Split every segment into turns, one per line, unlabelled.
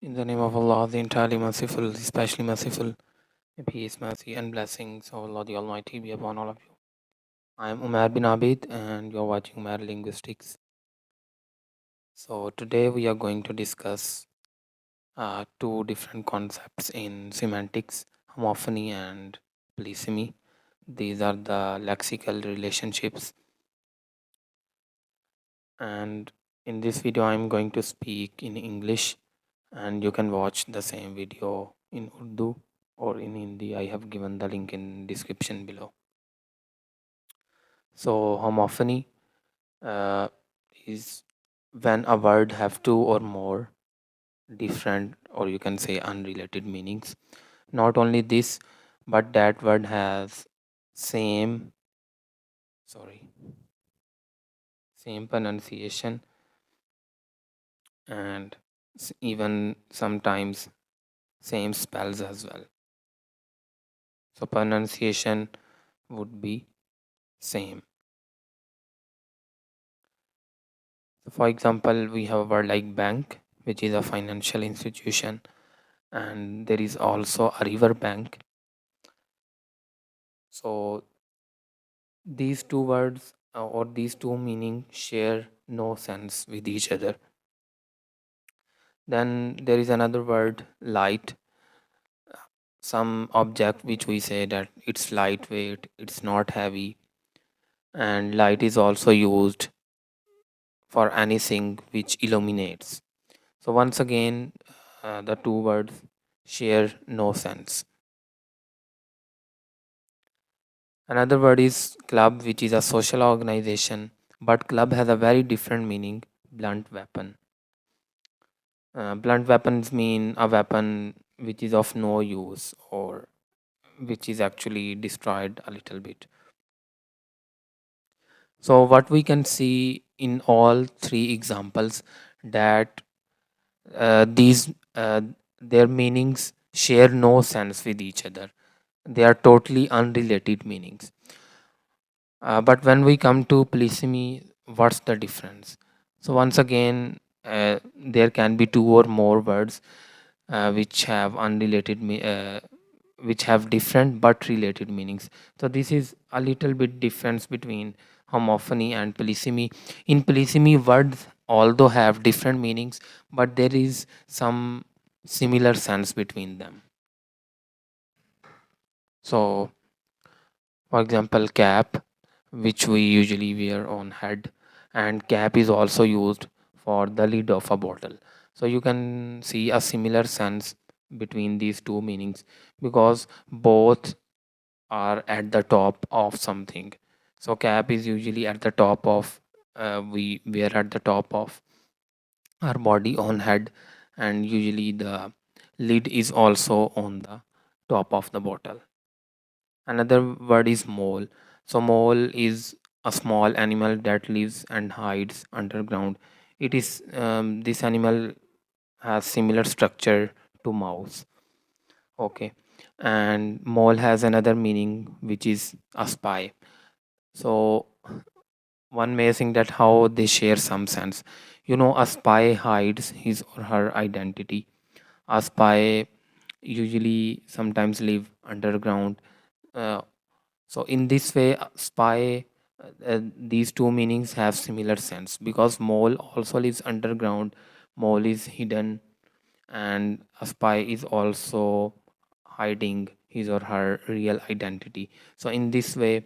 In the name of Allah, the entirely merciful, especially merciful, may peace, mercy, and blessings of Allah the Almighty be upon all of you. I am Umar bin Abid, and you're watching Umar Linguistics. So, today we are going to discuss two different concepts in semantics, homophony and polysemy. These are the lexical relationships, and in this video, I'm going to speak in English, and you can watch the same video in Urdu or in Hindi. I have given the link in description below. So homophony uh, is when a word have two or more different, or you can say unrelated meanings. Not only this, but that word has same sorry same pronunciation and even sometimes same spells as well. So pronunciation would be same. So for example, we have a word like bank, which is a financial institution, and there is also a river bank. So these two words or these two meanings share no sense with each other. Then there is another word light, some object which we say that it's lightweight, it's not heavy, and light is also used for anything which illuminates. So once again, the two words share no sense. Another word is club, which is a social organization, but club has a very different meaning, blunt weapon. Blunt weapons mean a weapon which is of no use or which is actually destroyed a little bit. So, what we can see in all three examples that these their meanings share no sense with each other. They are totally unrelated meanings. But when we come to polysemy, what's the difference? So once again, there can be two or more words which have which have different but related meanings. So this is a little bit difference between homophony and polysemy. In polysemy, words although have different meanings, but there is some similar sense between them. So for example, cap, which we usually wear on head, and cap is also used for the lid of a bottle. So you can see a similar sense between these two meanings because both are at the top of something. So cap is usually at the top of we wear at the top of our body on head, and usually the lid is also on the top of the bottle. Another word is mole. So mole is a small animal that lives and hides underground. It is this animal has similar structure to mouse. Okay, and mole has another meaning which is a spy. So one may think that how they share some sense. You know, a spy hides his or her identity. A spy usually sometimes live underground. Uh, So in this way, these two meanings have similar sense because mole also lives underground, mole is hidden, and a spy is also hiding his or her real identity. So in this way,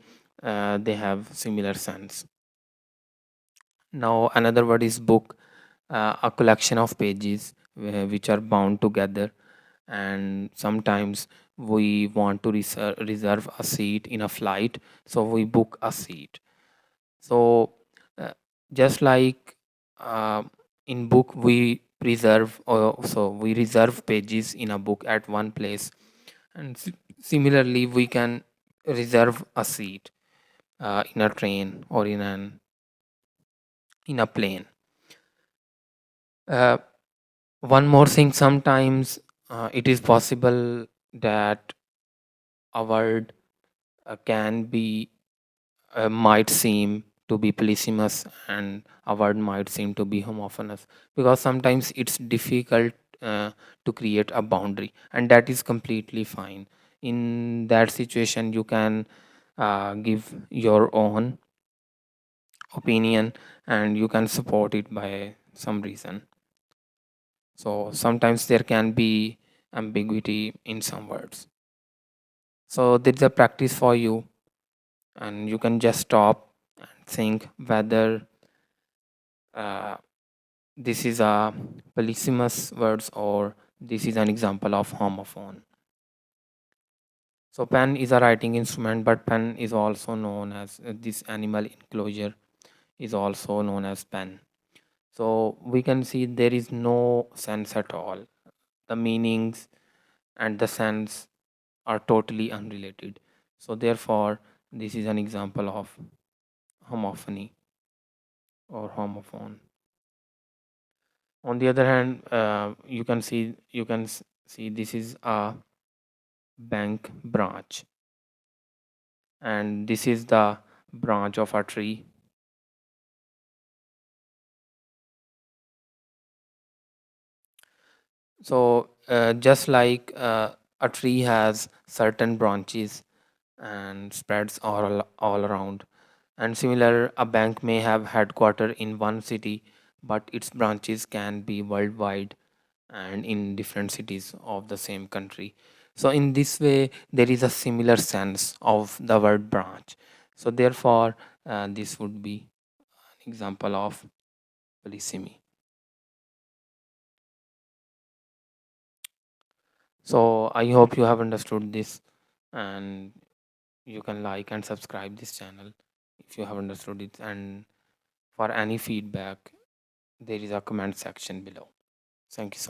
they have similar sense. Now another word is book, a collection of pages which are bound together, and sometimes we want to reserve a seat in a flight, so we book a seat. So uh, just like uh, in book we preserve, or so we reserve pages in a book at one place, and similarly we can reserve a seat in a train or in a plane. uh, One more thing, sometimes it is possible that a word can be might seem to be polysemous and a word might seem to be homophonous, because sometimes it's difficult to create a boundary, and that is completely fine. In that situation, you can give your own opinion, and you can support it by some reason. So sometimes there can be ambiguity in some words. So there is a practice for you, and you can just stop and think whether uh, this is a polysemous words or this is an example of homophone. So pen is a writing instrument, but pen is also known as this animal enclosure is also known as pen. So we can see there is no sense at all. The meanings and the sense are totally unrelated. So therefore, this is an example of homophony or homophone. On the other hand, you can see this is a bank branch, and this is the branch of a tree. So just like a tree has certain branches and spreads all around, and similar, a bank may have headquarter in one city, but its branches can be worldwide and in different cities of the same country. So in this way, there is a similar sense of the word branch. So therefore, this would be an example of polysemy. So I hope you have understood this, and you can like and subscribe this channel if you have understood it. And for any feedback, there is a comment section below. Thank you so